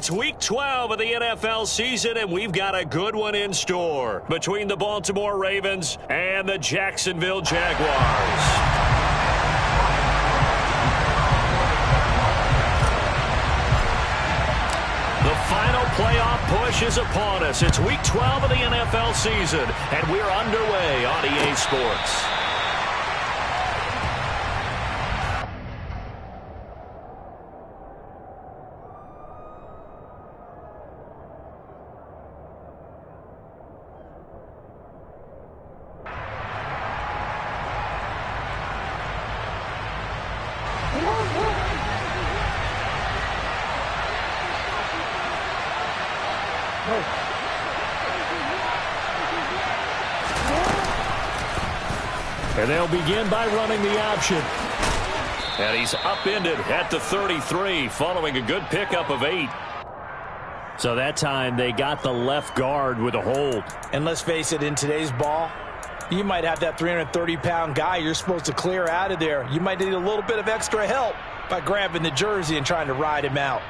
It's Week 12 of the NFL season, and we've got a good one in store between the Baltimore Ravens and the Jacksonville Jaguars. The final playoff push is upon us. It's Week 12 of the NFL season, and we're underway on EA Sports. And they'll begin by running the option. And he's upended at the 33 following a good pickup of 8. So that time they got the left guard with a hold. And let's face it, in today's ball, you might have that 330-pound guy you're supposed to clear out of there. You might need a little bit of extra help by grabbing the jersey and trying to ride him out.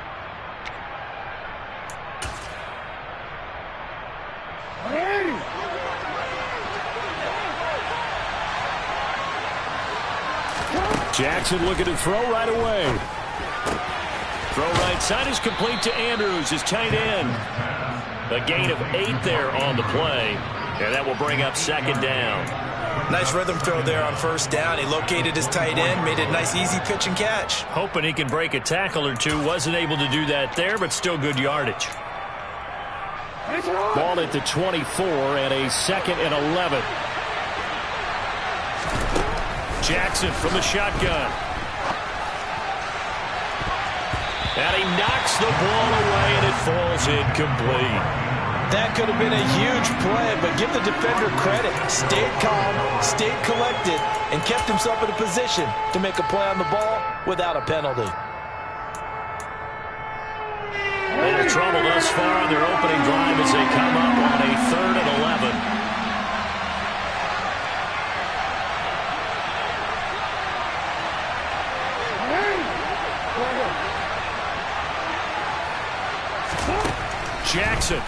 Jackson looking to throw right away. Throw right side is complete to Andrews, his tight end. A gain of 8 there on the play, and that will bring up second down. Nice rhythm throw there on first down. He located his tight end, made it a nice easy pitch and catch. Hoping he can break a tackle or two. Wasn't able to do that there, but still good yardage. Ball at the 24 and a 2nd and 11. Jackson from the shotgun. And he knocks the ball away, and it falls incomplete. That could have been a huge play, but give the defender credit. Stayed calm, stayed collected, and kept himself in a position to make a play on the ball without a penalty. Little trouble thus far on their opening drive as they come up on a 3rd and 11. Jackson.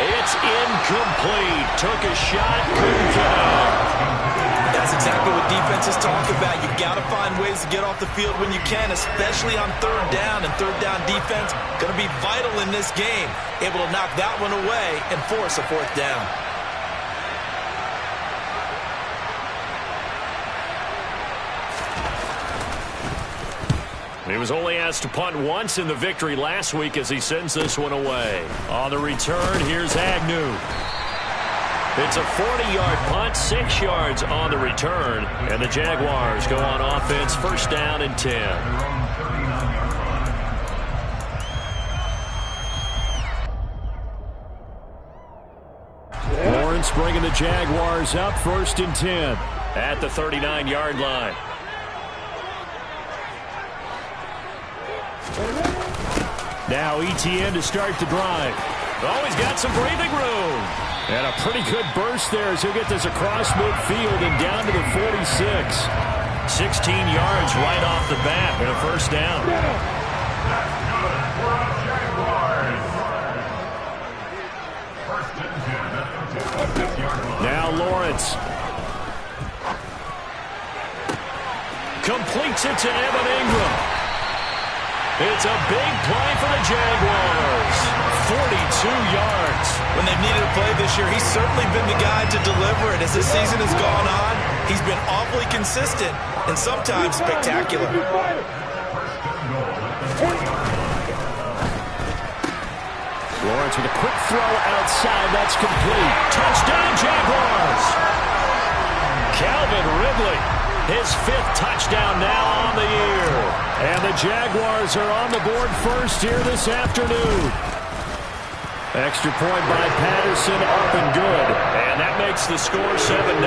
It's incomplete. Took a shot, couldn't connect. That's exactly what defenses talk about. You've got to find ways to get off the field when you can, especially on 3rd down. And 3rd down defense going to be vital in this game. Able to knock that one away and force a 4th down. He was only asked to punt once in the victory last week as he sends this one away. On the return, here's Agnew. It's a 40-yard punt, 6 yards on the return, and the Jaguars go on offense, 1st down and 10. Lawrence bringing the Jaguars up, 1st and 10 at the 39-yard line. Now ETN to start the drive. Oh, he's got some breathing room. And a pretty good burst there as he'll get this across midfield and down to the 46. 16 yards right off the bat and a 1st down. Now Lawrence. Completes it to Evan Ingram. It's a big play for the Jaguars. 42 yards. When they've needed a play this year, he's certainly been the guy to deliver it. As the season has gone on, he's been awfully consistent and sometimes spectacular. Lawrence with a quick throw outside. That's complete. Touchdown, Jaguars. Calvin Ridley, his 5th touchdown now on the year. And the Jaguars are on the board first here this afternoon. Extra point by Patterson, up and good. And that makes the score 7-0.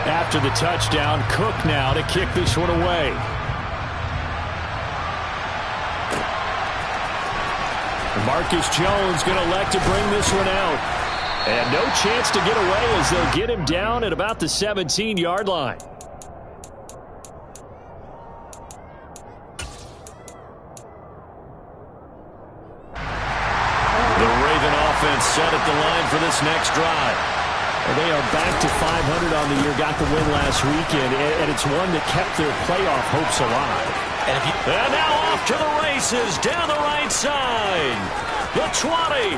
After the touchdown, Cook now to kick this one away. Marcus Jones going to elect to bring this one out. And no chance to get away as they'll get him down at about the 17-yard line. The Raven offense set at the line for this next drive. And they are back to 500 on the year, got the win last weekend, and it's one that kept their playoff hopes alive. And now off to the races, down the right side. The 20.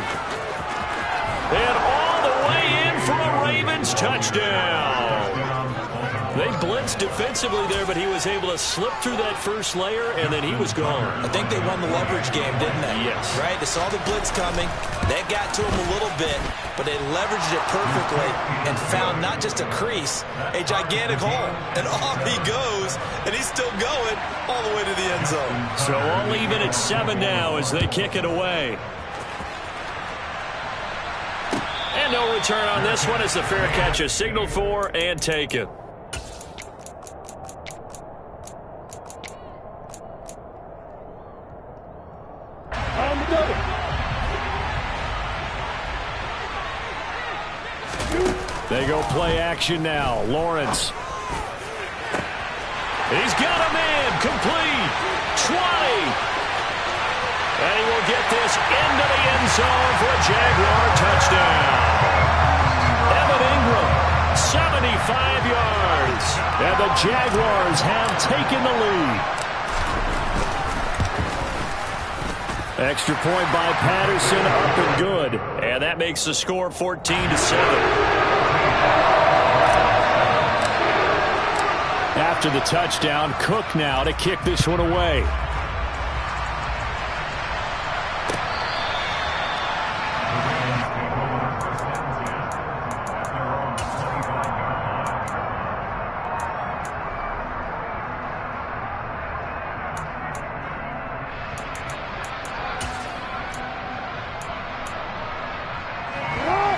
And all the way in for a Ravens touchdown. They blitzed defensively there, but he was able to slip through that first layer, and then he was gone. I think they won the leverage game, didn't they? Yes. Right? They saw the blitz coming. That got to him a little bit, but they leveraged it perfectly and found not just a crease, a gigantic hole. And off he goes, and he's still going all the way to the end zone. So all even at 7 now as they kick it away. And no return on this one as the fair catch is signaled for and taken. They go play action now. Lawrence. He's got a man. Complete. 20. And he will get this into the end zone for a Jaguar touchdown. Evan Ingram, 75 yards. And the Jaguars have taken the lead. Extra point by Patterson, up and good. And that makes the score 14-7. After the touchdown, Cook now to kick this one away.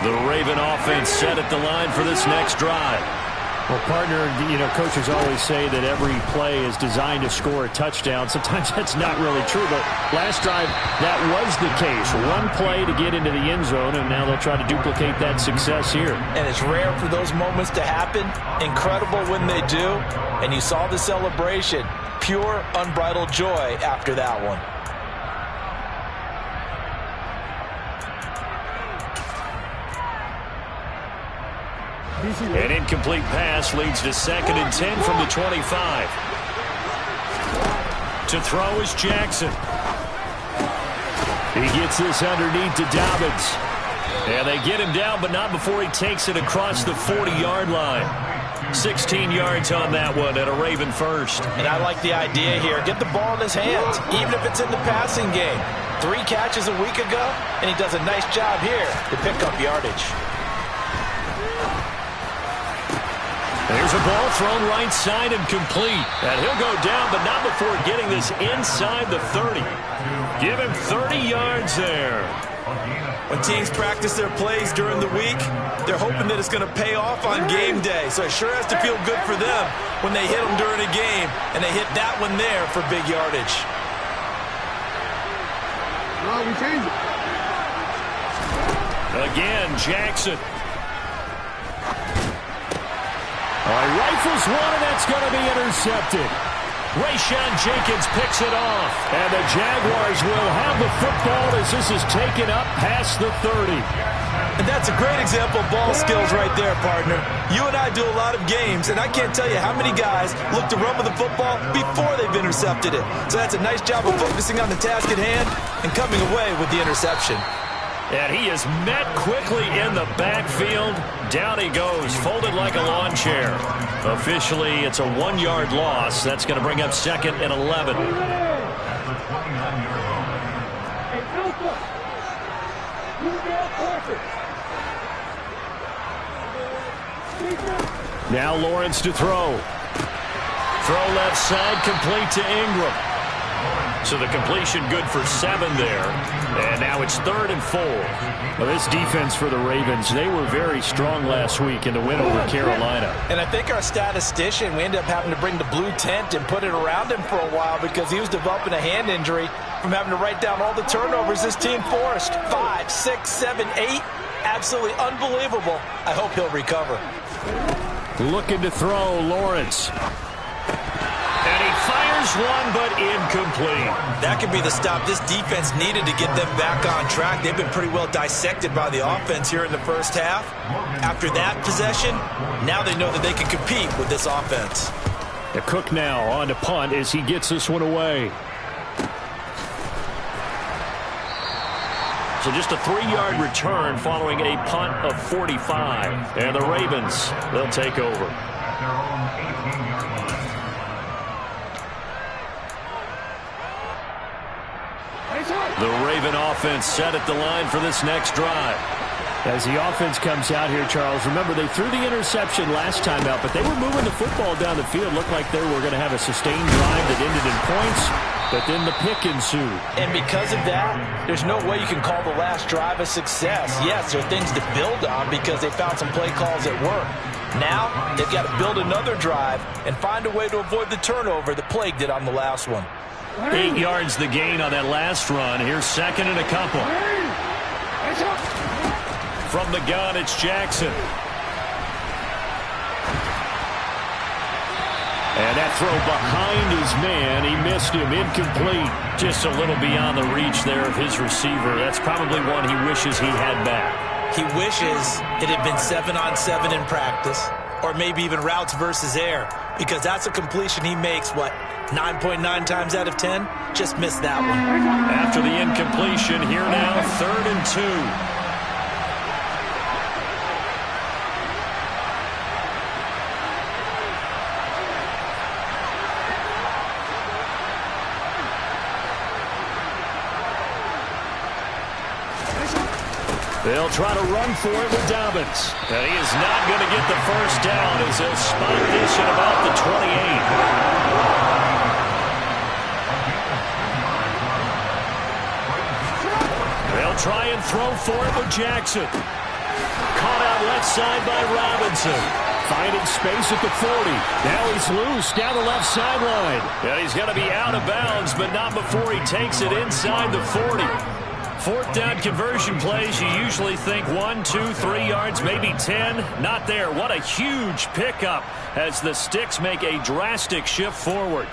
The Raven offense set at the line for this next drive. Well, partner, coaches always say that every play is designed to score a touchdown. Sometimes that's not really true, but last drive, that was the case. One play to get into the end zone, and now they'll try to duplicate that success here. And it's rare for those moments to happen. Incredible when they do. And you saw the celebration. Pure, unbridled joy after that one. An incomplete pass leads to 2nd and 10 from the 25. To throw is Jackson. He gets this underneath to Dobbins. And they get him down, but not before he takes it across the 40-yard line. 16 yards on that one and a Raven first. And I like the idea here. Get the ball in his hands, even if it's in the passing game. 3 catches a week ago, and he does a nice job here to pick up yardage. There's a ball thrown right side and complete. And he'll go down, but not before getting this inside the 30. Give him 30 yards there. When teams practice their plays during the week, they're hoping that it's going to pay off on game day. So it sure has to feel good for them when they hit them during a game, and they hit that one there for big yardage. Well, we change it. Again, Jackson. Rifles one, and that's going to be intercepted. Rayshon Jenkins picks it off. And the Jaguars will have the football as this is taken up past the 30. And that's a great example of ball skills right there, partner. You and I do a lot of games, and I can't tell you how many guys look to run with the football before they've intercepted it. So that's a nice job of focusing on the task at hand and coming away with the interception. And he is met quickly in the backfield. Down he goes, folded like a lawn chair. Officially, it's a 1-yard loss. That's going to bring up 2nd and 11. Now Lawrence to throw. Throw left side, complete to Ingram. So the completion good for 7 there. And now it's 3rd and 4. Well, this defense for the Ravens, they were very strong last week in the win over Carolina. And I think our statistician, we ended up having to bring the blue tent and put it around him for a while because he was developing a hand injury from having to write down all the turnovers this team forced. 5, 6, 7, 8 Absolutely unbelievable. I hope he'll recover. Looking to throw, Lawrence. And he fires one, but incomplete. That could be the stop this defense needed to get them back on track. They've been pretty well dissected by the offense here in the first half. After that possession, now they know that they can compete with this offense. The Cook now on to punt as he gets this one away. So just a 3-yard return following a punt of 45. And the Ravens, they'll take over. The Raven offense set at the line for this next drive. As the offense comes out here, Charles, remember they threw the interception last time out, but they were moving the football down the field. Looked like they were going to have a sustained drive that ended in points, but then the pick ensued. And because of that, there's no way you can call the last drive a success. Yes, there are things to build on because they found some play calls that work. Now, they've got to build another drive and find a way to avoid the turnover that plagued it on the last one. 8 yards the gain on that last run. Here's second and a couple. From the gun, it's Jackson. And that throw behind his man, he missed him, incomplete. Just a little beyond the reach there of his receiver. That's probably one he wishes he had back. He wishes it had been 7-on-7 in practice, or maybe even routes versus air, because that's a completion he makes, 9.9 times out of 10? Just missed that one. After the incompletion, here now, 3rd and 2. They'll try to run for it with Dobbins. And he is not going to get the first down as they'll spot this at about the 28. They'll try and throw for it with Jackson. Caught out left side by Robinson. Finding space at the 40. Now he's loose down the left sideline. And he's going to be out of bounds, but not before he takes it inside the 40. 4th down conversion plays, you usually think 1, 2, 3 yards, maybe 10. Not there. What a huge pickup as the Sticks make a drastic shift forward.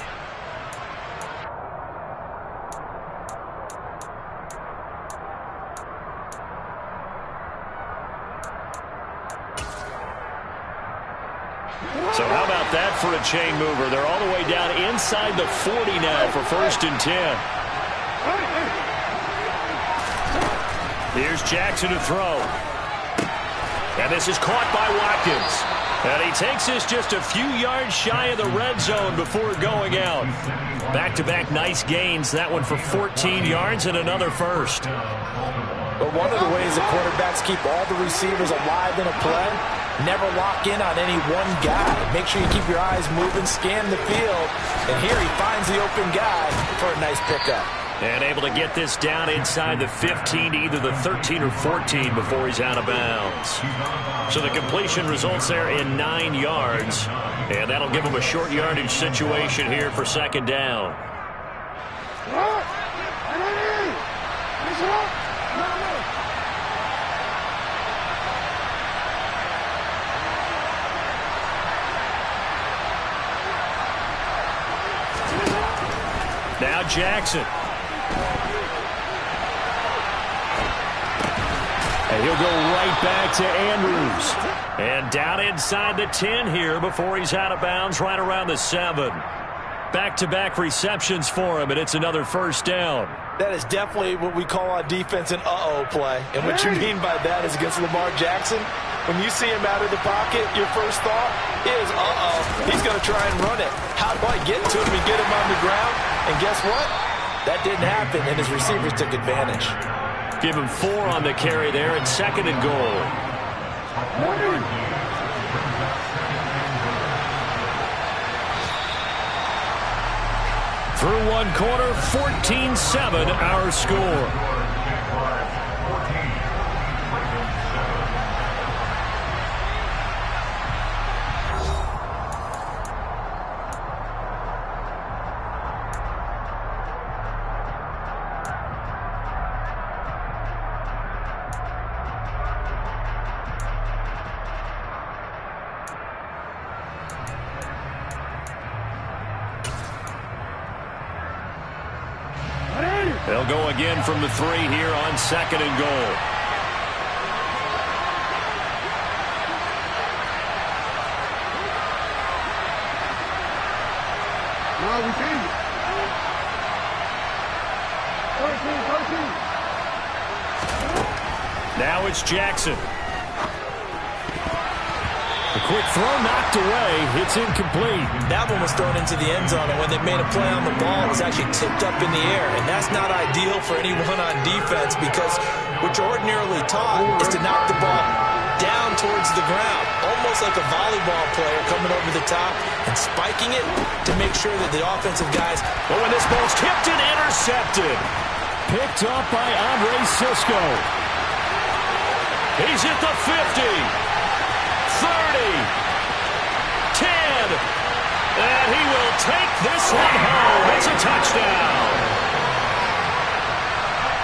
So how about that for a chain mover? They're all the way down inside the 40 now for 1st and 10. Here's Jackson to throw. And this is caught by Watkins. And he takes this just a few yards shy of the red zone before going out. Back-to-back nice gains. That one for 14 yards and another first. But one of the ways the quarterbacks keep all the receivers alive in a play, never lock in on any one guy. Make sure you keep your eyes moving, scan the field. And here he finds the open guy for a nice pickup. And able to get this down inside the 15 to either the 13 or 14 before he's out of bounds. So the completion results there in 9 yards. And that'll give him a short yardage situation here for 2nd down. Now Jackson. And he'll go right back to Andrews. And down inside the 10 here before he's out of bounds right around the 7. Back-to-back receptions for him, and it's another 1st down. That is definitely what we call on defense an uh-oh play. And what you mean by that is against Lamar Jackson, when you see him out of the pocket, your first thought is, uh-oh, he's going to try and run it. How do I get to him and get him on the ground? And guess what? That didn't happen, and his receivers took advantage. Give him 4 on the carry there at 2nd and goal. Through 1 quarter, 14-7 our score. They'll go again from the 3 here on 2nd and goal. No, we change it. 13. Now it's Jackson. A quick throw knocked away. It's incomplete. That one was thrown into the end zone, and when they made a play on the ball, it was actually tipped up in the air. And that's not ideal for anyone on defense, because what you're ordinarily taught is to knock the ball down towards the ground, almost like a volleyball player coming over the top and spiking it to make sure that the offensive guys... Oh, and this ball's tipped and intercepted. Picked up by Andre Cisco. He's at the 50. 30, 10, and he will take this one home. It's a touchdown.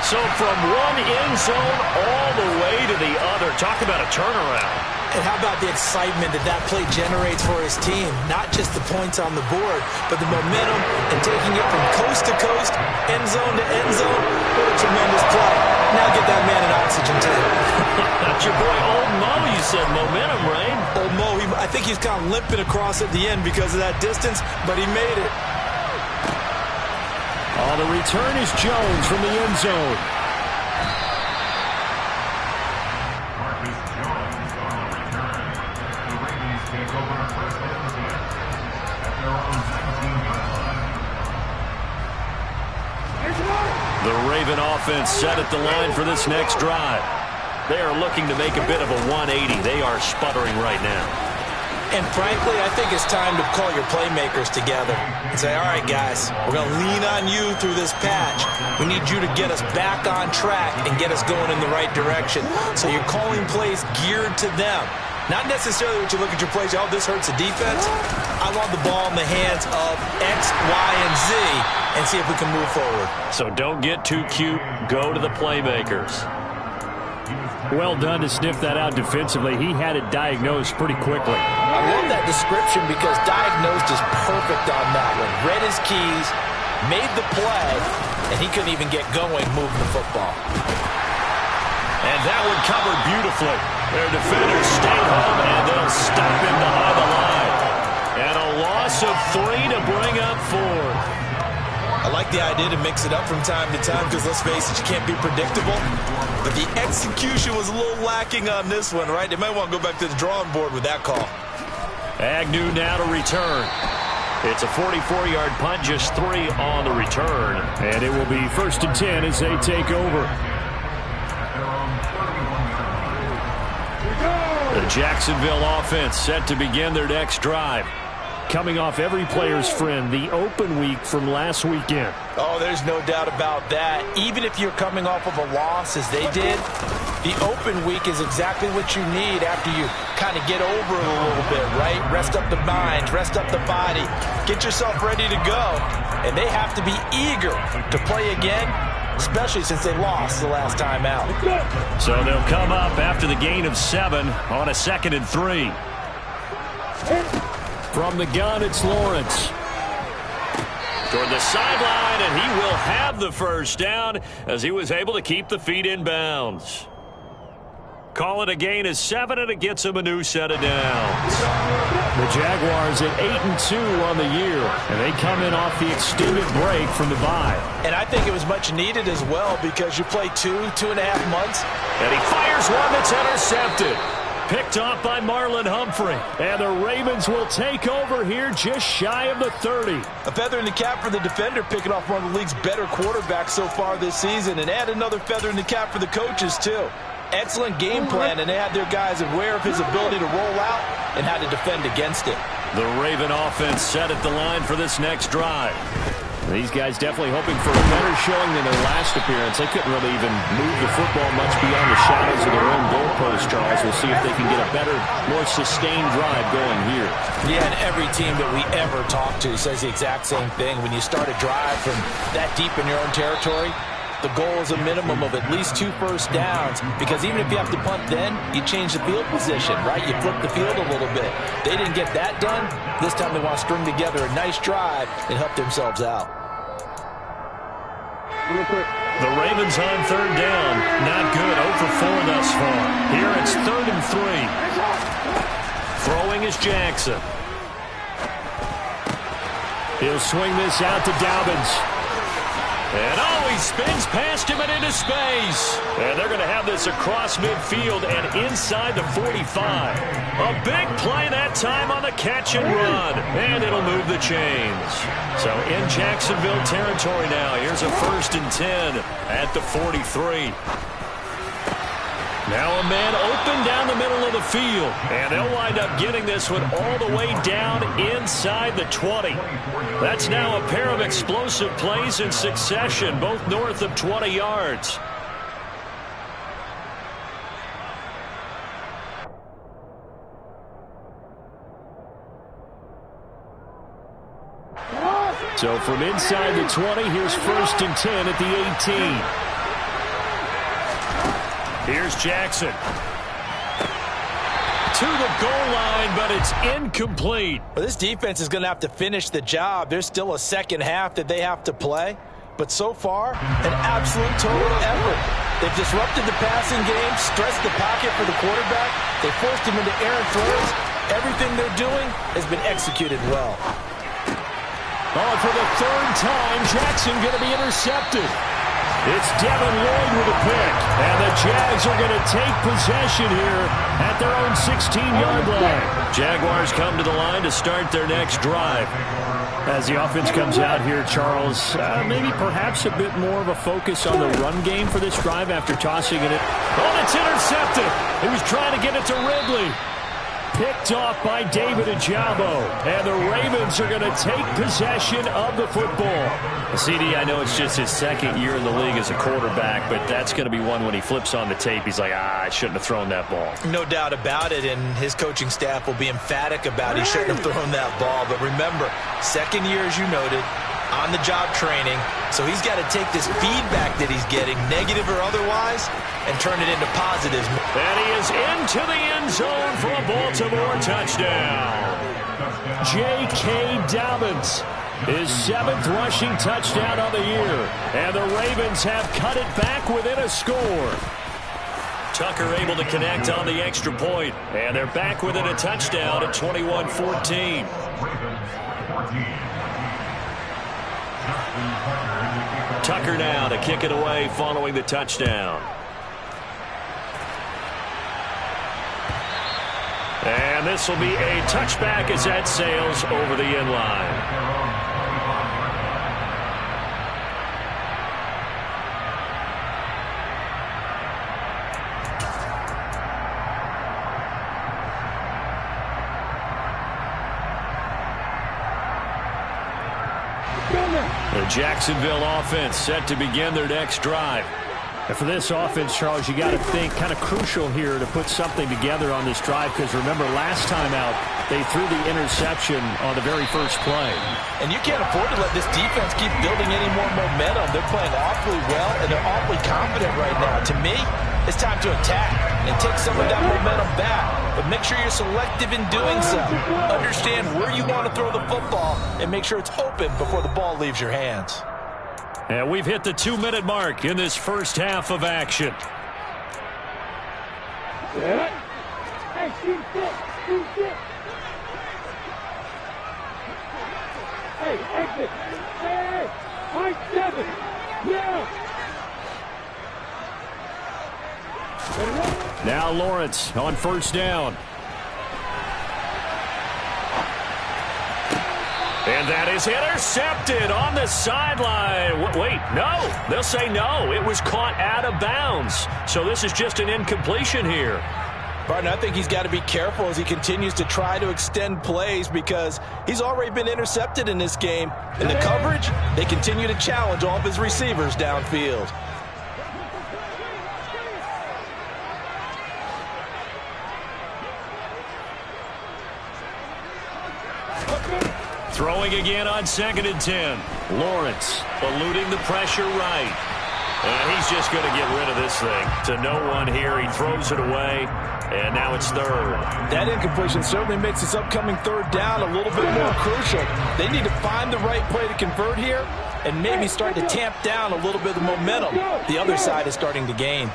So from one end zone all the way to the other. Talk about a turnaround. And how about the excitement that that play generates for his team? Not just the points on the board, but the momentum and taking it from coast to coast, end zone to end zone. What a tremendous play. Now get that man an oxygen tank. That's your boy Old Mo, you said. Momentum, Rain. Old Mo, I think he's kind of limping across at the end because of that distance, but he made it. Oh, the return is Jones from the end zone. The Raven offense set at the line for this next drive. They are looking to make a bit of a 180. They are sputtering right now. And frankly, I think it's time to call your playmakers together and say, all right, guys, we're going to lean on you through this patch. We need you to get us back on track and get us going in the right direction. So you're calling plays geared to them. Not necessarily what you look at your plays, oh, this hurts the defense. I want the ball in the hands of X, Y, and Z and see if we can move forward. So don't get too cute. Go to the playmakers. Well done to sniff that out defensively. He had it diagnosed pretty quickly. I love that description because diagnosed is perfect on that one. Read his keys, made the play, and he couldn't even get going moving the football. And that one covered beautifully. Their defenders stay home, and they'll stop him behind the line. And a loss of 3 to bring up 4. I like the idea to mix it up from time to time because, let's face it, you can't be predictable. But the execution was a little lacking on this one, right? They might want to go back to the drawing board with that call. Agnew now to return. It's a 44-yard punt, just 3 on the return. And it will be 1st and 10 as they take over. The Jacksonville offense set to begin their next drive. Coming off every player's friend, the open week from last weekend. Oh, there's no doubt about that. Even if you're coming off of a loss as they did, the open week is exactly what you need after you kind of get over it a little bit, right? Rest up the mind, rest up the body, get yourself ready to go. And they have to be eager to play again, especially since they lost the last time out. So they'll come up after the gain of 7 on a 2nd and 3. From the gun, it's Lawrence. Toward the sideline, and he will have the first down as he was able to keep the feet in bounds. Call it a gain of 7, and it gets him a new set of downs. The Jaguars at 8-2 on the year, and they come in off the extended break from the bye. And I think it was much needed as well because you play 2.5 months. And he fires one that's intercepted. Picked off by Marlon Humphrey. And the Ravens will take over here just shy of the 30. A feather in the cap for the defender, picking off one of the league's better quarterbacks so far this season. And add another feather in the cap for the coaches, too. Excellent game plan, and they had their guys aware of his ability to roll out and how to defend against it. The Raven offense set at the line for this next drive. These guys definitely hoping for a better showing than their last appearance. They couldn't really even move the football much beyond the shadows of their own goalpost, Charles. We'll see if they can get a better, more sustained drive going here. Yeah, and every team that we ever talk to says the exact same thing. When you start a drive from that deep in your own territory, the goal is a minimum of at least 2 first downs, because even if you have to punt then, you change the field position, right? You flip the field a little bit. They didn't get that done. This time they want to string together a nice drive and help themselves out. Real quick. The Ravens on third down. Not good. 0 for 4 thus far. Here it's 3rd and 3. Throwing is Jackson. He'll swing this out to Dobbins. And he spins past him and into space. And they're going to have this across midfield and inside the 45. A big play that time on the catch and run. And it'll move the chains. So in Jacksonville territory now. Here's a 1st and 10 at the 43. Now a man open down the middle of the field. And they'll wind up getting this one all the way down inside the 20. That's now a pair of explosive plays in succession, both north of 20 yards. So from inside the 20, here's 1st and 10 at the 18. Here's Jackson. To the goal line, but it's incomplete. Well, this defense is going to have to finish the job. There's still a second half that they have to play. But so far, an absolute total effort. They've disrupted the passing game, stressed the pocket for the quarterback. They forced him into errant throws. Everything they're doing has been executed well. For the 3rd time, Jackson going to be intercepted. It's Devin Lloyd with a pick. And the Jags are going to take possession here at their own 16-yard line. Jaguars come to the line to start their next drive. As the offense comes out here, Charles, maybe perhaps a bit more of a focus on the run game for this drive after tossing it. It's intercepted. He was trying to get it to Ridley. Picked off by David Ojabo. And the Ravens are going to take possession of the football. CD, I know it's just his 2nd year in the league as a quarterback, but that's going to be one when he flips on the tape. He's like, I shouldn't have thrown that ball. No doubt about it, and his coaching staff will be emphatic about he shouldn't have thrown that ball. But remember, 2nd year, as you noted, on-the-job training. So he's got to take this feedback that he's getting, negative or otherwise, and turn it into positives. And he is into the end zone for a Baltimore touchdown. J.K. Dobbins, his 7th rushing touchdown of the year. And the Ravens have cut it back within a score. Tucker able to connect on the extra point. And they're back within a touchdown at 21-14. Tucker now to kick it away following the touchdown. And this will be a touchback as that sails over the end line. The Jacksonville offense set to begin their next drive. And for this offense, Charles, you got to think kind of crucial here to put something together on this drive, because remember last time out they threw the interception on the very first play. And you can't afford to let this defense keep building any more momentum. They're playing awfully well, and they're awfully confident right now. To me, it's time to attack and take some of that momentum back. But make sure you're selective in doing so. Understand where you want to throw the football and make sure it's open before the ball leaves your hands. And we've hit the 2-minute mark in this first half of action. Hey, exit. Hey, Mike 7. Yeah. Now Lawrence on first down. And that is intercepted on the sideline. Wait, no. They'll say no. It was caught out of bounds. So this is just an incompletion here. Barton, I think he's got to be careful as he continues to try to extend plays, because he's already been intercepted in this game. In the coverage, they continue to challenge all of his receivers downfield. Throwing again on 2nd and 10. Lawrence eluding the pressure right. And he's just going to get rid of this thing to no one here. He throws it away, and now it's 3rd. That incompletion certainly makes this upcoming 3rd down a little bit more crucial. They need to find the right play to convert here, and maybe start to tamp down a little bit of the momentum the other side is starting to gain.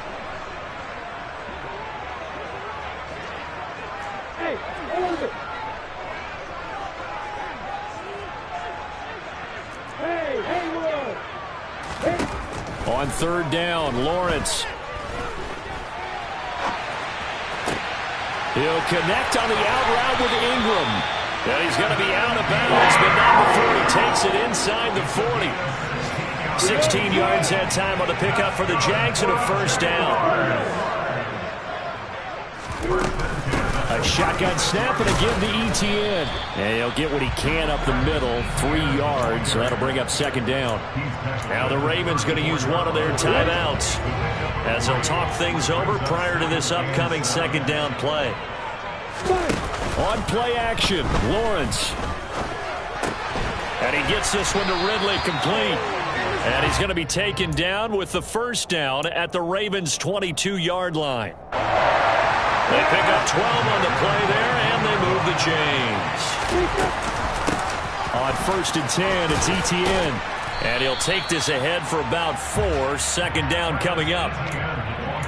Hey, hold it. Hey, Haywood. Hey. On third down, Lawrence. He'll connect on the out route with Ingram. And he's going to be out of bounds, but not before he takes it inside the 40. 16 yards that time on the pickup for the Jags and a first down. A shotgun snap and a give to ETN. And he'll get what he can up the middle, 3 yards. So that'll bring up second down. Now the Ravens going to use one of their timeouts as they'll talk things over prior to this upcoming second down play. On play action, Lawrence. And he gets this one to Ridley complete. And he's going to be taken down with the first down at the Ravens' 22-yard line. They pick up 12 on the play there, and they move the chains. On first and 10, it's ETN. And he'll take this ahead for about 4. Second down coming up.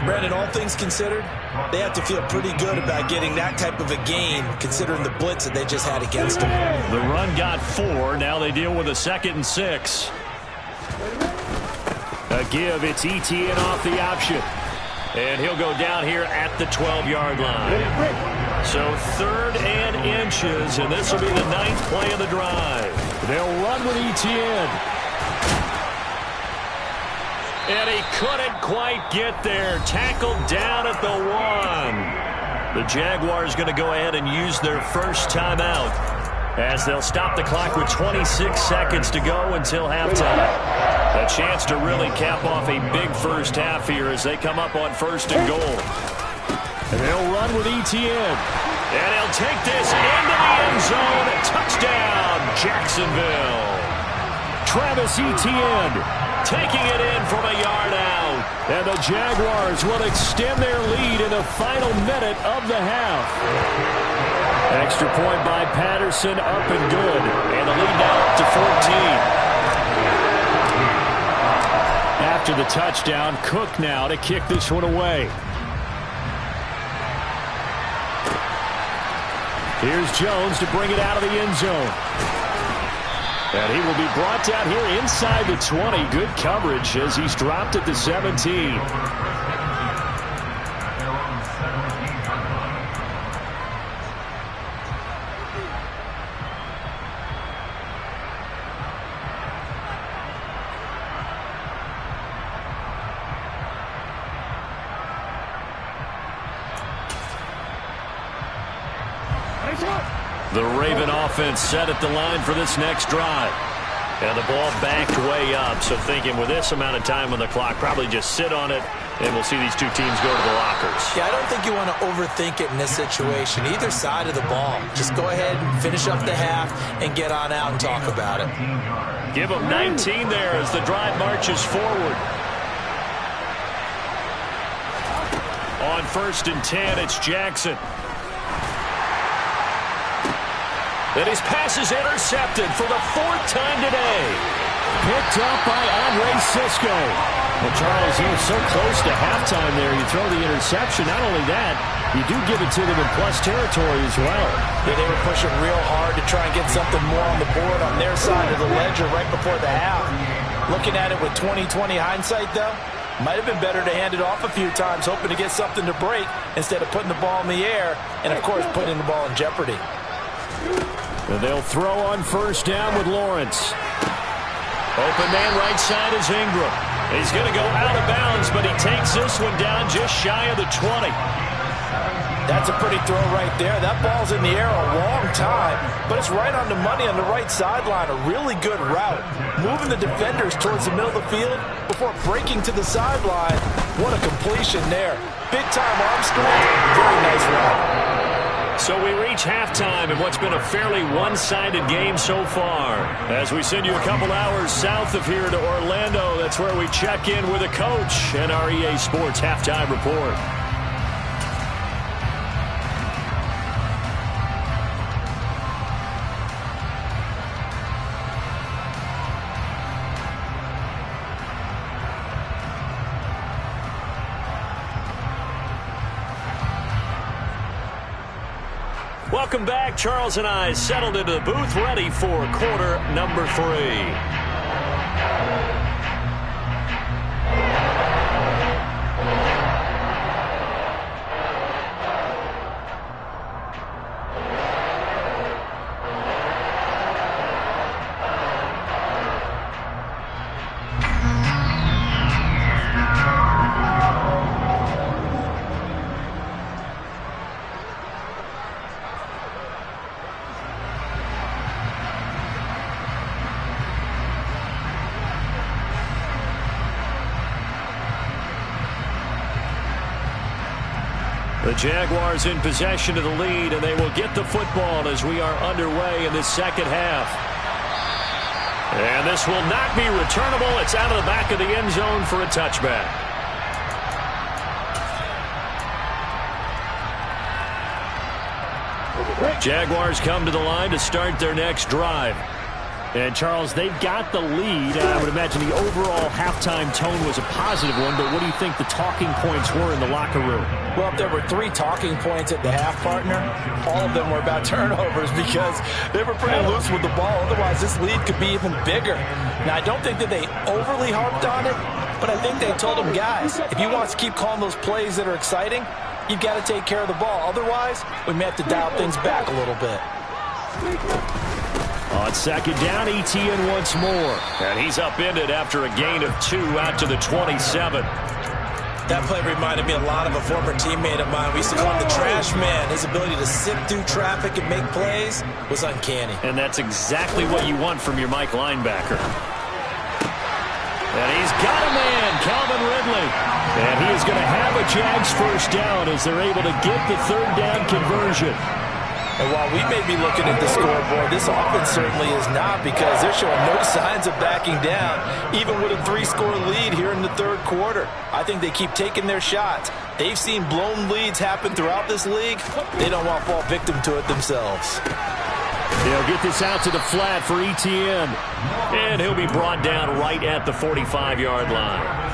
Brandon, all things considered, they have to feel pretty good about getting that type of a gain, considering the blitz that they just had against them. The run got 4. Now they deal with a 2nd and 6. A give. It's ETN off the option. And he'll go down here at the 12-yard line. So 3rd and inches, and this will be the 9th play of the drive. They'll run with ETN. And he couldn't quite get there. Tackled down at the 1. The Jaguars going to go ahead and use their first timeout as they'll stop the clock with 26 seconds to go until halftime. A chance to really cap off a big first half here as they come up on 1st and goal. And they'll run with ETN. And he'll take this into the end zone. Touchdown, Jacksonville. Travis Etienne taking it in from a yard out. And the Jaguars will extend their lead in the final minute of the half. Extra point by Patterson, up and good. And the lead now up to 14. After the touchdown, Cook now to kick this one away. Here's Jones to bring it out of the end zone. And he will be brought down here inside the 20. Good coverage as he's dropped at the 17. The Raven offense set at the line for this next drive. And the ball backed way up. So thinking with this amount of time on the clock, probably just sit on it, and we'll see these two teams go to the lockers. Yeah, I don't think you want to overthink it in this situation. Either side of the ball. Just go ahead and finish up the half and get on out and talk about it. Give them 19 there as the drive marches forward. On 1st and 10, it's Jackson. And his pass is intercepted for the 4th time today. Picked up by Andre Sisco. Well, Charles, he was so close to halftime there. You throw the interception. Not only that, you do give it to them in plus territory as well. Yeah, they were pushing real hard to try and get something more on the board on their side of the ledger right before the half. Looking at it with 20/20 hindsight, though, might have been better to hand it off a few times, hoping to get something to break instead of putting the ball in the air and, of course, putting the ball in jeopardy. And they'll throw on 1st down with Lawrence. Open man right side is Ingram. He's going to go out of bounds, but he takes this one down just shy of the 20. That's a pretty throw right there. That ball's in the air a long time, but it's right on the money on the right sideline. A really good route. Moving the defenders towards the middle of the field before breaking to the sideline. What a completion there. Big-time arm strength. Very nice route. So we reach halftime in what's been a fairly one-sided game so far. As we send you a couple hours south of here to Orlando, that's where we check in with a coach and our EA Sports Halftime Report. Welcome back. Charles and I settled into the booth, ready for quarter number 3. The Jaguars in possession of the lead, and they will get the football as we are underway in the second half. And this will not be returnable. It's out of the back of the end zone for a touchback. Jaguars come to the line to start their next drive. And, Charles, they've got the lead. I would imagine the overall halftime tone was a positive one, but what do you think the talking points were in the locker room? Well, if there were 3 talking points at the half, partner, all of them were about turnovers because they were pretty loose with the ball. Otherwise, this lead could be even bigger. Now, I don't think that they overly harped on it, but I think they told them, guys, if you want us to keep calling those plays that are exciting, you've got to take care of the ball. Otherwise, we may have to dial things back a little bit. On second down, Etienne once more. And he's upended after a gain of 2 out to the 27. That play reminded me a lot of a former teammate of mine. We used to call him the trash man. His ability to sift through traffic and make plays was uncanny. And that's exactly what you want from your Mike linebacker. And he's got a man, Calvin Ridley. And he is going to have a Jags first down as they're able to get the third down conversion. And while we may be looking at the scoreboard, this offense certainly is not, because they're showing no signs of backing down, even with a 3-score lead here in the third quarter. I think they keep taking their shots. They've seen blown leads happen throughout this league. They don't want to fall victim to it themselves. They'll get this out to the flat for Etienne. And he'll be brought down right at the 45-yard line.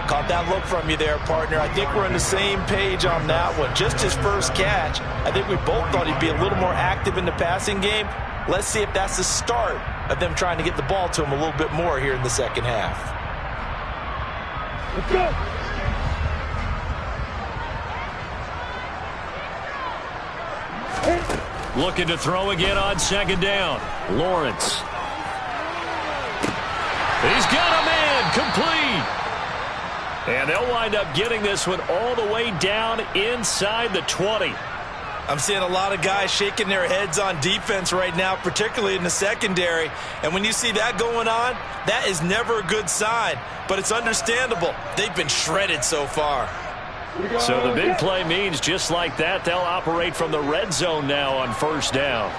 Caught that look from you there, partner. I think we're on the same page on that one. Just his first catch, I think we both thought he'd be a little more active in the passing game. Let's see if that's the start of them trying to get the ball to him a little bit more here in the second half. Let's go. Looking to throw again on second down. Lawrence. He's got a man, complete. And they'll wind up getting this one all the way down inside the 20. I'm seeing a lot of guys shaking their heads on defense right now, particularly in the secondary. And when you see that going on, that is never a good sign. But it's understandable. They've been shredded so far. So the big play means just like that, they'll operate from the red zone now on first down.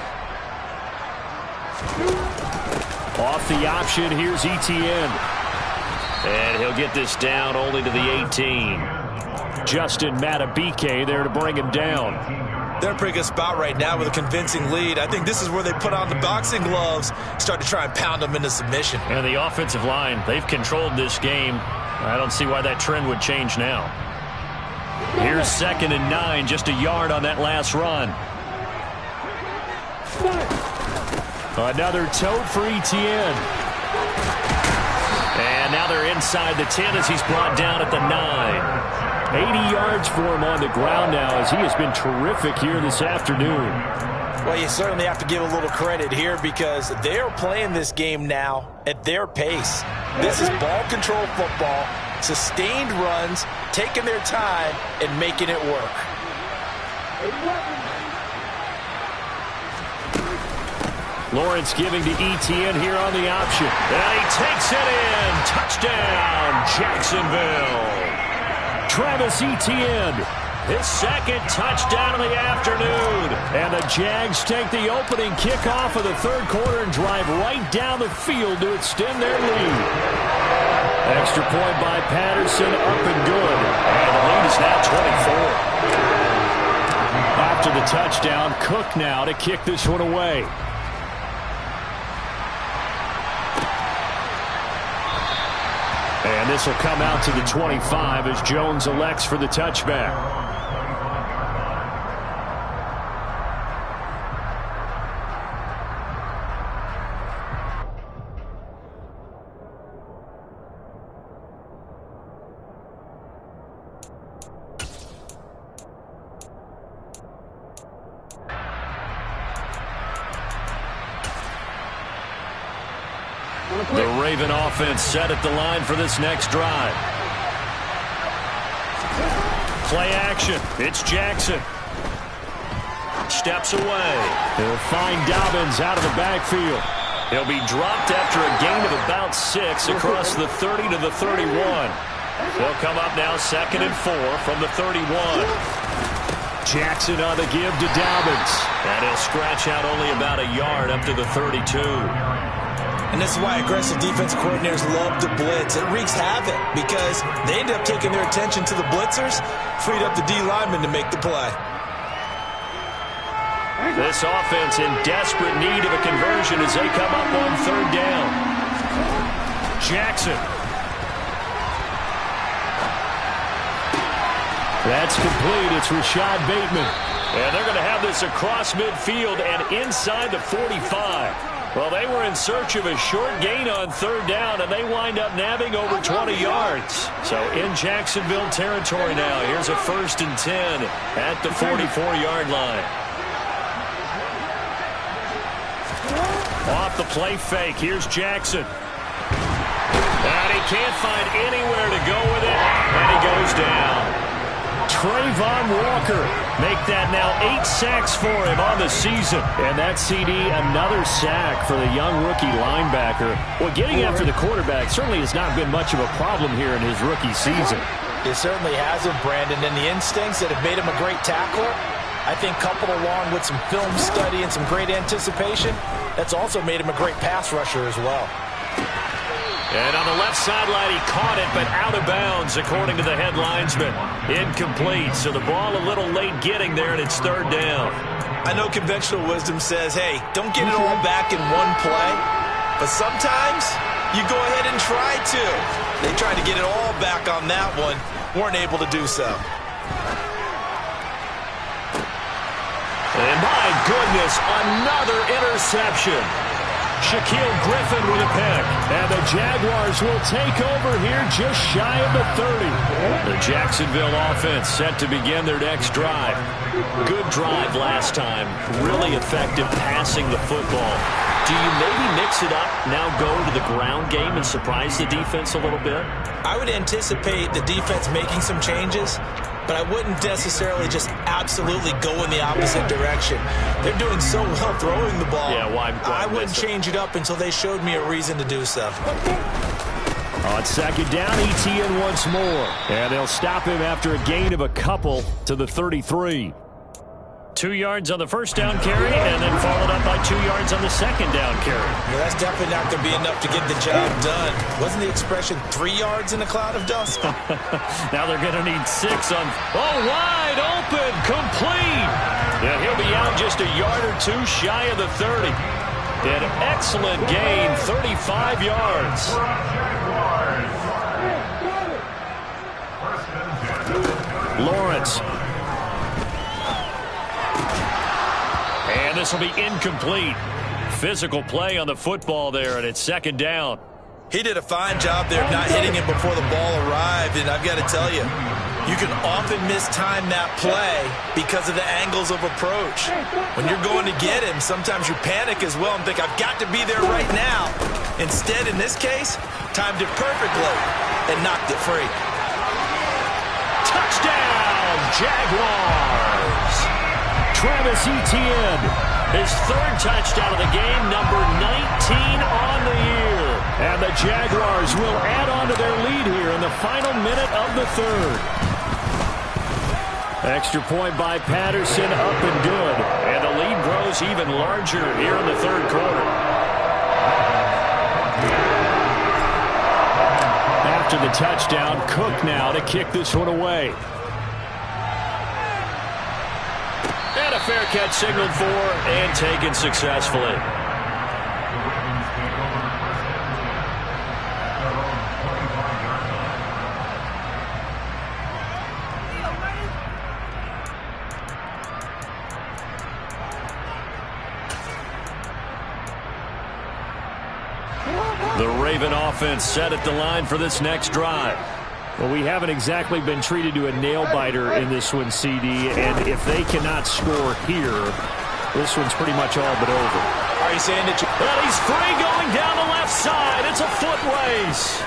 Off the option, here's Etienne. And he'll get this down only to the 18. Justin Matabike there to bring him down. They're in a pretty good spot right now with a convincing lead. I think this is where they put on the boxing gloves, start to try and pound them into submission. And the offensive line, they've controlled this game. I don't see why that trend would change now. Here's 2nd and 9, just a yard on that last run. Another tote for Etienne. And now they're inside the 10 as he's brought down at the 9. 80 yards for him on the ground now as he has been terrific here this afternoon. Well, you certainly have to give a little credit here because they're playing this game now at their pace. This is ball control football, sustained runs, taking their time and making it work. Lawrence giving to Etienne here on the option. And he takes it in. Touchdown, Jacksonville. Travis Etienne, his 2nd touchdown of the afternoon. And the Jags take the opening kickoff of the third quarter and drive right down the field to extend their lead. Extra point by Patterson, up and good. And the lead is now 24. After the touchdown, Cook now to kick this one away. And this will come out to the 25 as Jones elects for the touchback. The Raven offense set at the line for this next drive. Play action. It's Jackson. Steps away. He'll find Dobbins out of the backfield. He'll be dropped after a gain of about 6 across the 30 to the 31. They'll come up now 2nd and 4 from the 31. Jackson on the give to Dobbins. And he'll scratch out only about a yard up to the 32. And this is why aggressive defense coordinators love to blitz. It wreaks havoc because they end up taking their attention to the blitzers, freed up the D lineman to make the play. This offense in desperate need of a conversion as they come up on 3rd down. Jackson. That's complete. It's Rashad Bateman. And they're going to have this across midfield and inside the 45. Well, they were in search of a short gain on 3rd down, and they wind up nabbing over 20 yards. So in Jacksonville territory now. Here's a 1st and 10 at the 44-yard line. Off the play fake, here's Jackson. And he can't find anywhere to go with it, and he goes down. Trayvon Walker make that now 8 sacks for him on the season. And that CD, another sack for the young rookie linebacker. Well, getting after the quarterback certainly has not been much of a problem here in his rookie season. It certainly hasn't, Brandon, and the instincts that have made him a great tackler, I think coupled along with some film study and some great anticipation, that's also made him a great pass rusher as well. And on the left sideline, he caught it, but out of bounds, according to the head linesman. Incomplete, so the ball a little late getting there, and it's 3rd down. I know conventional wisdom says, hey, don't get it all back in one play, but sometimes you go ahead and try to. They tried to get it all back on that one, weren't able to do so. And my goodness, another interception. Shaquille Griffin with a pick. And the Jaguars will take over here just shy of the 30. The Jacksonville offense set to begin their next drive. Good drive last time. Really effective passing the football. Do you maybe mix it up, now go to the ground game and surprise the defense a little bit? I would anticipate the defense making some changes, but I wouldn't necessarily just absolutely go in the opposite direction. They're doing so well throwing the ball. Yeah, why I wouldn't change it up until they showed me a reason to do so. On 2nd down, ETN once more. And they'll stop him after a gain of a couple to the 33. 2 yards on the 1st down carry, and then followed up by 2 yards on the 2nd down carry. Well, that's definitely not going to be enough to get the job done. Wasn't the expression 3 yards in a cloud of dust? Now they're going to need 6 on... Oh, wide open, complete! And he'll be out just a yard or 2 shy of the 30. An excellent gain, 35 yards. Lawrence. And this will be incomplete. Physical play on the football there, and it's 2nd down. He did a fine job there of not hitting it before the ball arrived, and I've got to tell you, you can often mistime that play because of the angles of approach. When you're going to get him, sometimes you panic as well and think, I've got to be there right now. Instead, in this case, timed it perfectly and knocked it free. Touchdown, Jaguars! Travis Etienne, his 3rd touchdown of the game, number 19 on the year. And the Jaguars will add on to their lead here in the final minute of the 3rd. Extra point by Patterson, up and good. And the lead grows even larger here in the 3rd quarter. After the touchdown, Cook now to kick this one away. And a fair catch signaled for and taken successfully. The Raven offense set at the line for this next drive. Well, we haven't exactly been treated to a nail-biter in this one, CD, and if they cannot score here, this one's pretty much all but over. I Are you saying that you... And he's free going down the left side. It's a foot race.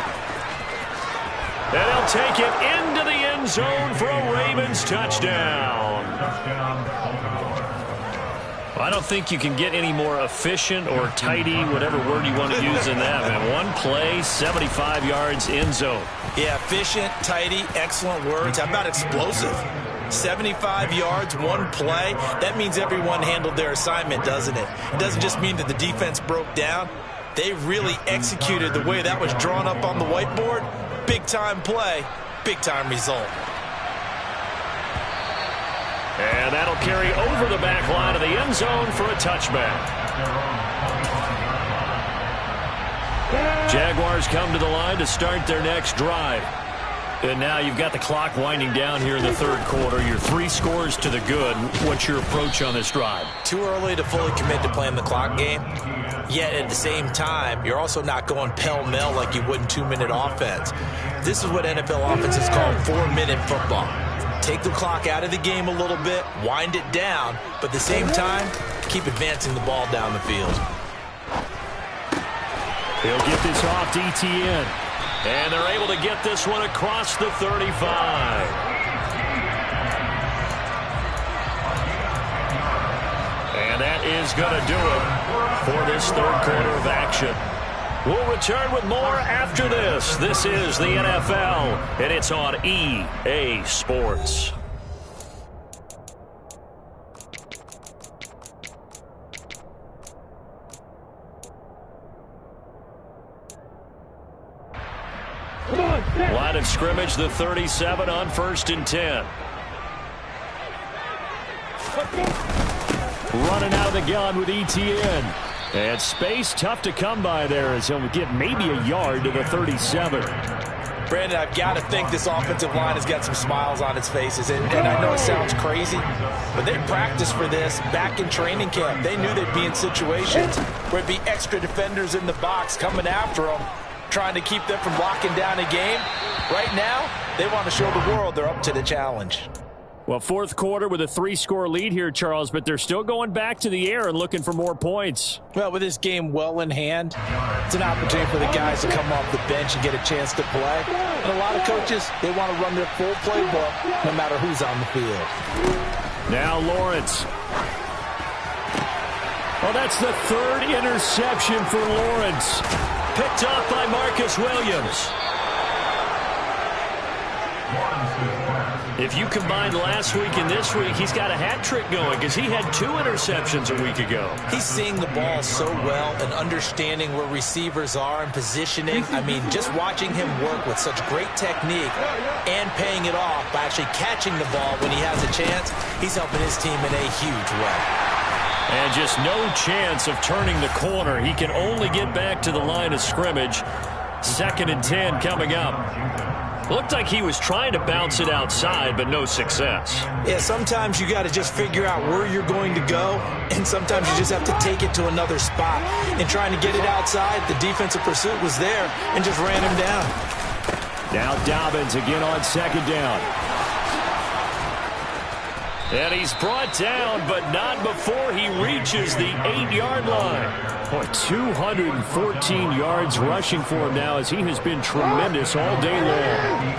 And he'll take it into the end zone for a Ravens touchdown. I don't think you can get any more efficient or tidy, whatever word you want to use in that, man. One play, 75 yards, end zone. Yeah, efficient, tidy, excellent words. How about explosive? 75 yards, one play. That means everyone handled their assignment, doesn't it? It doesn't just mean that the defense broke down. They really executed the way that was drawn up on the whiteboard. Big-time play, big-time result. And that'll carry over the back line of the end zone for a touchback. Jaguars come to the line to start their next drive. And now you've got the clock winding down here in the third quarter. You're 3 scores to the good. What's your approach on this drive? Too early to fully commit to playing the clock game. Yet at the same time, you're also not going pell-mell like you would in 2-minute offense. This is what NFL offenses call 4-minute football. Take the clock out of the game a little bit, wind it down, but at the same time, keep advancing the ball down the field. He'll get this off to ETN. And they're able to get this one across the 35. And that is going to do it for this third quarter of action. We'll return with more after this. This is the NFL, and it's on EA Sports. Line of scrimmage, the 37 on 1st and 10. Running out of the gun with ETN. And space tough to come by there as he'll get maybe a yard to the 37. Brandon, I've got to think this offensive line has got some smiles on its faces. And I know it sounds crazy, but they practiced for this back in training camp. They knew they'd be in situations where it'd be extra defenders in the box coming after them, trying to keep them from locking down a game. Right now, they want to show the world they're up to the challenge. Well, fourth quarter with a 3-score lead here, Charles, but they're still going back to the air and looking for more points. Well, with this game well in hand, it's an opportunity for the guys to come off the bench and get a chance to play. And a lot of coaches, they want to run their full playbook no matter who's on the field. Now Lawrence. Oh, that's the 3rd interception for Lawrence. Picked up by Marcus Williams. If you combine last week and this week, he's got a hat trick going because he had 2 interceptions a week ago. He's seeing the ball so well and understanding where receivers are and positioning. I mean, just watching him work with such great technique and paying it off by actually catching the ball when he has a chance, he's helping his team in a huge way. And just no chance of turning the corner. He can only get back to the line of scrimmage. 2nd and 10 coming up. Looked like he was trying to bounce it outside, but no success. Yeah, sometimes you got to just figure out where you're going to go, and sometimes you just have to take it to another spot. And trying to get it outside, the defensive pursuit was there and just ran him down. Now Dobbins again on 2nd down. And he's brought down, but not before he reaches the 8-yard line. Boy, 214 yards rushing for him now as he has been tremendous all day long.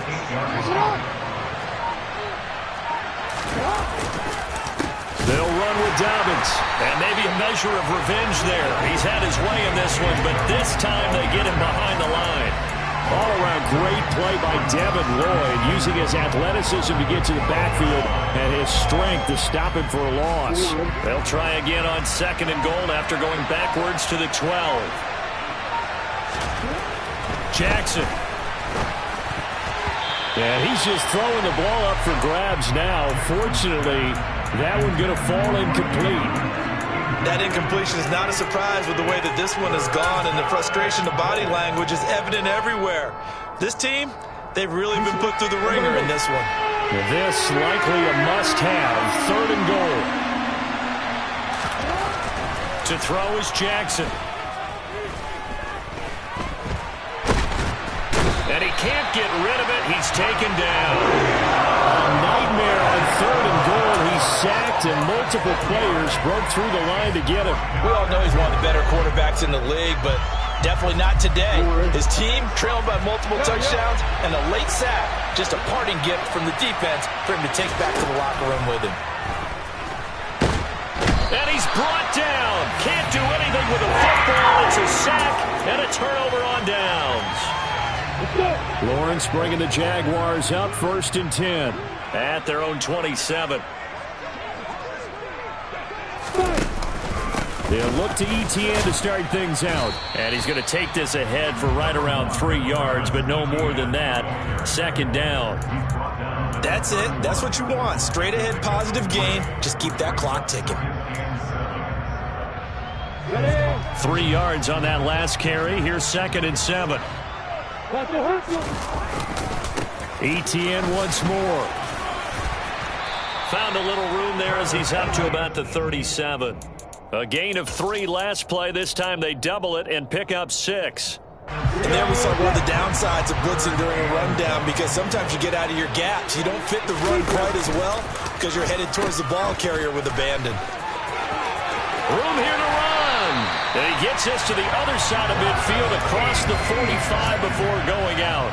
They'll run with Dobbins. And maybe a measure of revenge there. He's had his way in this one, but this time they get him behind the line. All-around great play by Devin Lloyd, using his athleticism to get to the backfield and his strength to stop him for a loss. They'll try again on 2nd and goal after going backwards to the 12. Jackson. And he's just throwing the ball up for grabs now. Fortunately, that one going to fall incomplete. That incompletion is not a surprise with the way that this one has gone, and the frustration, the body language is evident everywhere. This team, they've really been put through the ringer in this one. This likely a must-have. 3rd and goal. To throw is Jackson. And he can't get rid of it. He's taken down. A nightmare On 3rd and goal, he's sacked, and multiple players broke through the line to get him. We all know he's one of the better quarterbacks in the league, but definitely not today. His team trailing by multiple touchdowns, and a late sack, just a parting gift from the defense for him to take back to the locker room with him. And he's brought down. Can't do anything with a football. It's a sack and a turnover on downs. Lawrence bringing the Jaguars up 1st and 10 at their own 27. They'll look to ETN to start things out. And he's going to take this ahead for right around 3 yards, but no more than that. 2nd down. That's it. That's what you want. Straight ahead positive gain. Just keep that clock ticking. 3 yards on that last carry. Here's 2nd and 7. ETN once more. Found a little room there as he's up to about the 37. A gain of 3 last play. This time they double it and pick up 6. And there we saw one of the downsides of blitzing during a rundown, because sometimes you get out of your gaps. You don't fit the run quite as well because you're headed towards the ball carrier with abandon. Room here to run. And he gets us to the other side of midfield across the 45 before going out.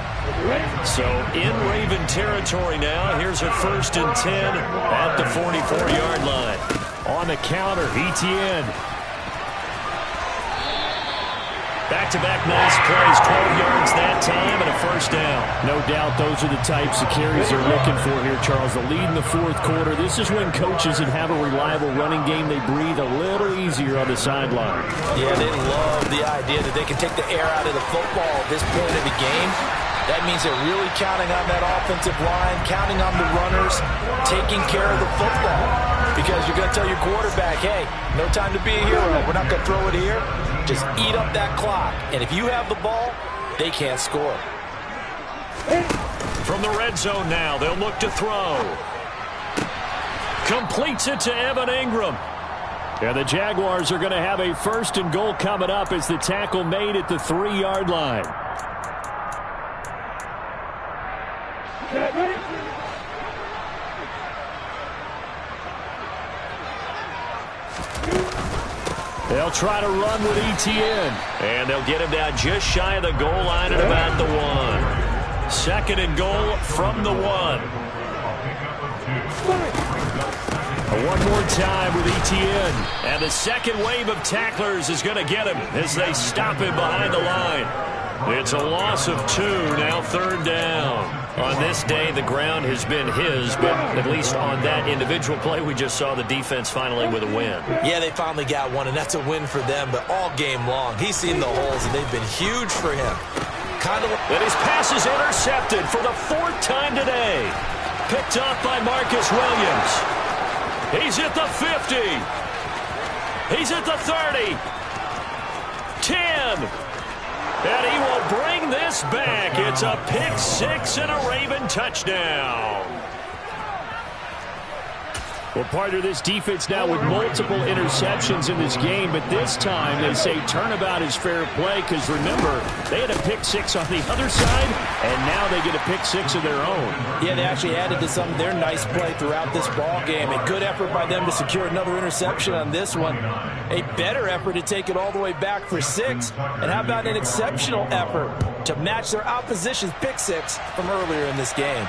So in Raven territory now. Here's a 1st and 10 at the 44-yard line. On the counter, ETN. Back-to-back nice plays, 12 yards that time, and a 1st down. No doubt those are the types of carries they're looking for here, Charles. The lead in the 4th quarter. This is when coaches that have a reliable running game, they breathe a little easier on the sideline. Yeah, they love the idea that they can take the air out of the football at this point of the game. That means they're really counting on that offensive line, counting on the runners, taking care of the football. Because you're going to tell your quarterback, hey, no time to be a hero. We're not going to throw it here. Just eat up that clock. And if you have the ball, they can't score. From the red zone now, they'll look to throw. Completes it to Evan Ingram. And the Jaguars are going to have a 1st and goal coming up as the tackle made at the 3-yard line. They'll try to run with ETN. And they'll get him down just shy of the goal line at about the 1. 2nd and goal from the 1. One more time with ETN. And the second wave of tacklers is going to get him as they stop him behind the line. It's a loss of 2, now 3rd down. On this day, the ground has been his, but at least on that individual play, we just saw the defense finally with a win. Yeah, they finally got one, and that's a win for them, but all game long, he's seen the holes, and they've been huge for him. And his pass is intercepted for the 4th time today. Picked off by Marcus Williams. He's at the 50. He's at the 30. 10. And he will bring this back. It's a pick 6 and a Raven touchdown. Well, part of this defense now with multiple interceptions in this game, but this time they say turnabout is fair play because, remember, they had a pick 6 on the other side, and now they get a pick 6 of their own. Yeah, they actually added to some of their nice play throughout this ball game. A good effort by them to secure another interception on this one. A better effort to take it all the way back for 6. And how about an exceptional effort to match their opposition's pick 6 from earlier in this game.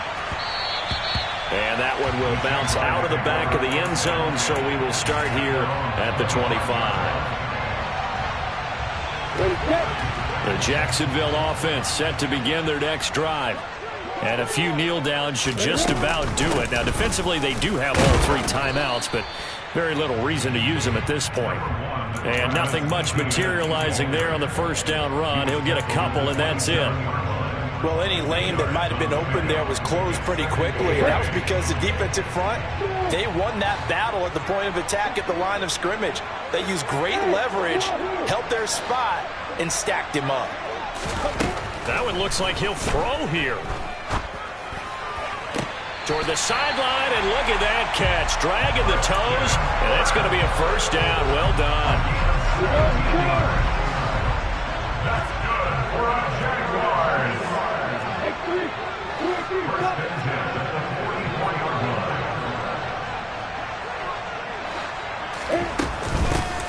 And that one will bounce out of the back of the end zone, so we will start here at the 25. The Jacksonville offense set to begin their next drive. And a few kneel downs should just about do it. Now, defensively, they do have all 3 timeouts, but very little reason to use them at this point. And nothing much materializing there on the 1st down run. He'll get a couple, and that's it. Well, any lane that might have been open there was closed pretty quickly, and that was because the defensive front, they won that battle at the point of attack at the line of scrimmage. They used great leverage, held their spot, and stacked him up. That one looks like he'll throw here. Toward the sideline, and look at that catch. Dragging the toes, and that's going to be a 1st down. Well done.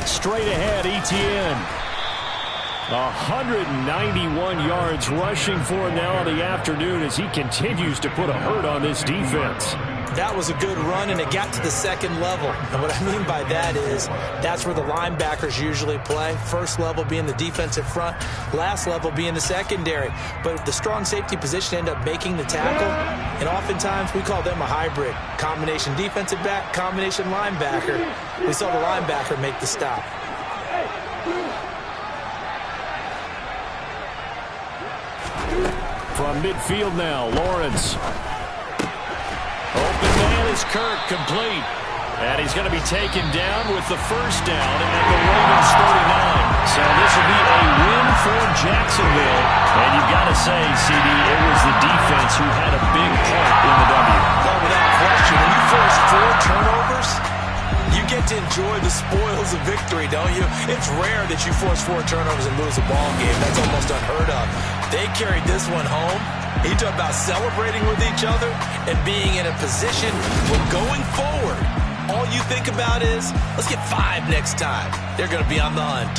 Straight ahead, Etienne. 191 yards rushing for him now in the afternoon as he continues to put a hurt on this defense. That was a good run, and it got to the second level. And what I mean by that is that's where the linebackers usually play. First level being the defensive front, last level being the secondary. But the strong safety position ended up making the tackle, and oftentimes we call them a hybrid. Combination defensive back, combination linebacker. We saw the linebacker make the stop. From midfield now, Lawrence. Open man is Kirk, complete. And he's going to be taken down with the first down at the Ravens 39. So this will be a win for Jacksonville. And you've got to say, CD, it was the defense who had a big part in the W. Oh, without question. When you force 4 turnovers, you get to enjoy the spoils of victory, don't you? It's rare that you force 4 turnovers and lose a ball game. That's almost unheard of. They carried this one home. He talked about celebrating with each other and being in a position where going forward, all you think about is, let's get 5 next time. They're going to be on the hunt.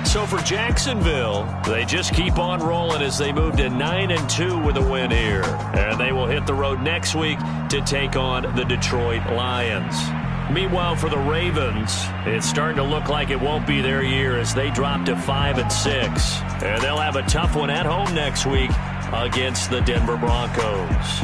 So for Jacksonville, they just keep on rolling as they move to 9-2 with a win here. And they will hit the road next week to take on the Detroit Lions. Meanwhile, for the Ravens, it's starting to look like it won't be their year as they drop to 5-6. And they'll have a tough one at home next week against the Denver Broncos.